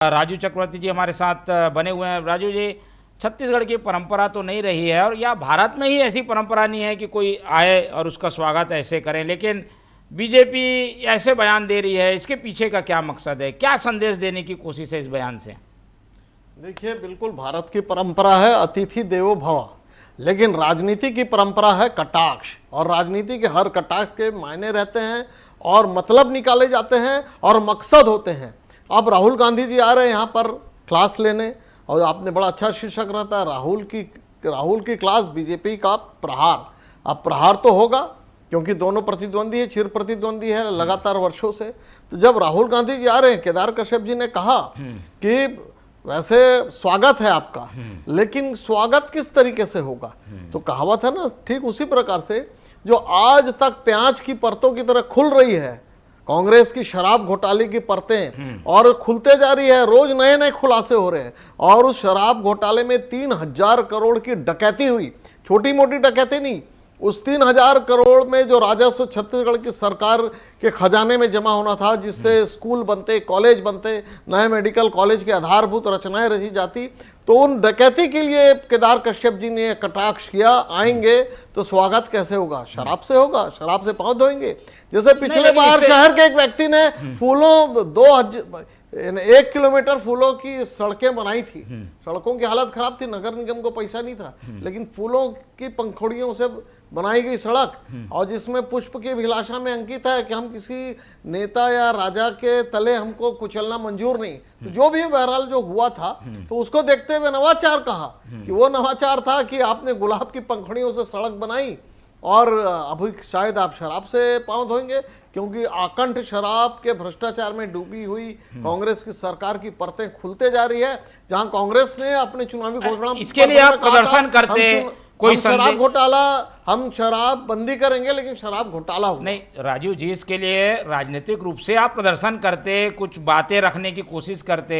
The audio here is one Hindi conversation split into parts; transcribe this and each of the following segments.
राजू चक्रवर्ती जी हमारे साथ बने हुए हैं। राजू जी, छत्तीसगढ़ की परंपरा तो नहीं रही है और या भारत में ही ऐसी परंपरा नहीं है कि कोई आए और उसका स्वागत ऐसे करें, लेकिन बीजेपी ऐसे बयान दे रही है। इसके पीछे का क्या मकसद है, क्या संदेश देने की कोशिश है इस बयान से? देखिए, बिल्कुल भारत की परंपरा है अतिथि देवो भव, लेकिन राजनीति की परंपरा है कटाक्ष, और राजनीति के हर कटाक्ष के मायने रहते हैं और मतलब निकाले जाते हैं और मकसद होते हैं। अब राहुल गांधी जी आ रहे हैं यहाँ पर क्लास लेने, और आपने बड़ा अच्छा शीर्षक रहता है राहुल की क्लास बीजेपी का प्रहार। अब प्रहार तो होगा क्योंकि दोनों प्रतिद्वंदी है, चिर प्रतिद्वंदी है लगातार वर्षों से। तो जब राहुल गांधी जी आ रहे हैं, केदार कश्यप जी ने कहा कि वैसे स्वागत है आपका, लेकिन स्वागत किस तरीके से होगा? तो कहावत है ना, ठीक उसी प्रकार से जो आज तक प्याज की परतों की तरह खुल रही है कांग्रेस की शराब घोटाले की परतें, और खुलते जा रही है, रोज नए नए खुलासे हो रहे हैं। और उस शराब घोटाले में 3000 करोड़ की डकैती हुई, छोटी मोटी डकैती नहीं। उस 3000 करोड़ में जो राजस्व छत्तीसगढ़ की सरकार के खजाने में जमा होना था, जिससे स्कूल बनते, कॉलेज बनते, नए मेडिकल कॉलेज की आधारभूत रचनाएं रची जाती, तो उन डकैती के लिए केदार कश्यप जी ने कटाक्ष किया। आएंगे तो स्वागत कैसे होगा? शराब से होगा, शराब से पांव धोएंगे। जैसे पिछले बार शहर के एक व्यक्ति ने फूलों 1 किलोमीटर फूलों की सड़कें बनाई थी। सड़कों की हालत खराब थी, नगर निगम को पैसा नहीं था, लेकिन फूलों की पंखुड़ियों से बनाई गई सड़क, और जिसमें पुष्प की अभिलाषा में अंकित है कि हम किसी नेता या राजा के तले हमको कुचलना मंजूर नहीं। तो जो भी बहरहाल जो हुआ था, तो उसको देखते हुए नवाचार कहा कि वो नवाचार था कि आपने गुलाब की पंखुड़ियों से सड़क बनाई, और अभी शायद आप शराब से पांव धोएंगे, क्योंकि आकंठ शराब के भ्रष्टाचार में डूबी हुई कांग्रेस की सरकार की परतें खुलते जा रही है। जहां कांग्रेस ने अपने चुनावी घोषणा इसके लिए आप प्रदर्शन करते, कोई शराब घोटाला, हम शराब बंदी करेंगे, लेकिन शराब घोटाला होगा नहीं। राजू जी, इसके लिए राजनीतिक रूप से आप प्रदर्शन करते, कुछ बातें रखने की कोशिश करते,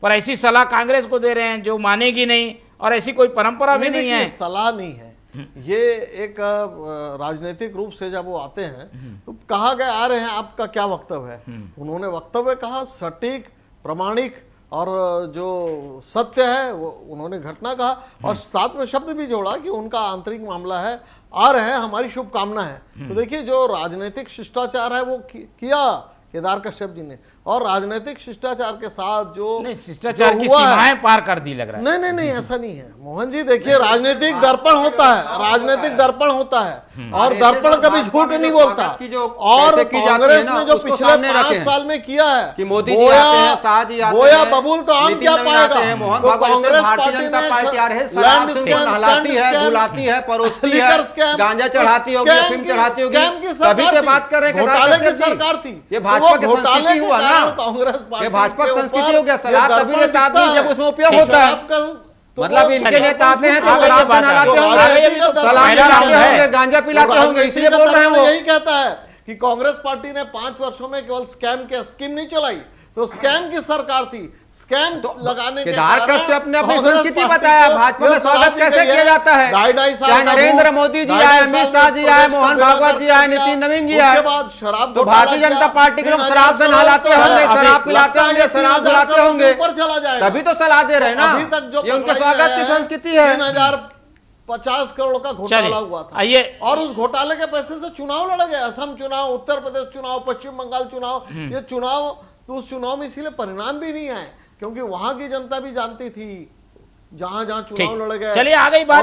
पर ऐसी सलाह कांग्रेस को दे रहे हैं जो मानेगी नहीं, और ऐसी कोई परंपरा भी नहीं है। सलाह नहीं है, ये एक राजनीतिक रूप से जब वो आते हैं तो कहा गया आ रहे हैं, आपका क्या वक्तव्य है? उन्होंने वक्तव्य कहा सटीक, प्रामाणिक और जो सत्य है वो उन्होंने घटना कहा, और साथ में शब्द भी जोड़ा कि उनका आंतरिक मामला है, आ रहे हैं, हमारी शुभकामना है। तो देखिए, जो राजनीतिक शिष्टाचार है वो किया केदार कश्यप जी ने, और राजनीतिक शिष्टाचार के साथ जो शिष्टाचार की सीमाएं पार कर दी लग रहा है। नहीं, ऐसा नहीं है मोहन जी। देखिए, राजनीतिक दर्पण होता है, राजनीतिक दर्पण होता है, और दर्पण कभी झूठ नहीं बोलता। और कांग्रेस ने जो पिछले 5 साल में किया है कि मोदी जी आते हैं, शाह जी आते हैं, बोया बबूल तो आम क्या पाएगा? मोहन कांग्रेस पार्टी ने शराब से नहलाती है, धुलाती है, परोसती है, गांजा चढ़ाती होगी, अफीम चढ़ाती होगी, तभी से बात कर रहे हैं घोटाले की सरकार थी। ये भाजपा की संस्कृति हुआ ना, ये भाजपा संस्कृति हो गया। सलाह तभी लेता आदमी जब उसमें उपयोग होता है। मतलब इनके नेता आते हैं तो शराब से नहलाते होंगे, सलाह पिलाते होंगे, गांजा पिलाते होंगे, इसलिए बोल रहे हैं वो। यही कहता है कि कांग्रेस पार्टी ने 5 वर्षों में केवल स्कैम के स्कीम नहीं चलाई, तो स्कैम की सरकार थी। स्कैम लगाने के केदार कश्यप ने अपनी संस्कृति बताया, भाजपा में स्वागत कैसे किया जाता है। चाहे नरेंद्र मोदी जी आए, अमित शाह जी आए, मोहन भागवत जी आए, नितिन नवीन जी आए, तो भारतीय जनता पार्टी के लोग शराब से नहलाते होंगे, शराब पिलाते होंगे, शराब धुलाते होंगे, तभी तो सलाह दे रहे हैं ना। अभी तक जो ये उनके स्वागत की संस्कृति है। 3050 करोड़ का घोटाला हुआ था, और उस घोटाले के पैसे से चुनाव लड़े गए। असम चुनाव, उत्तर प्रदेश चुनाव, पश्चिम बंगाल चुनाव, ये चुनाव, तो उस चुनाव में इसीलिए परिणाम भी नहीं आए, क्योंकि वहां की जनता भी जानती थी, जहां जहां चुनाव लड़े गए। चलिए, आ गई बात।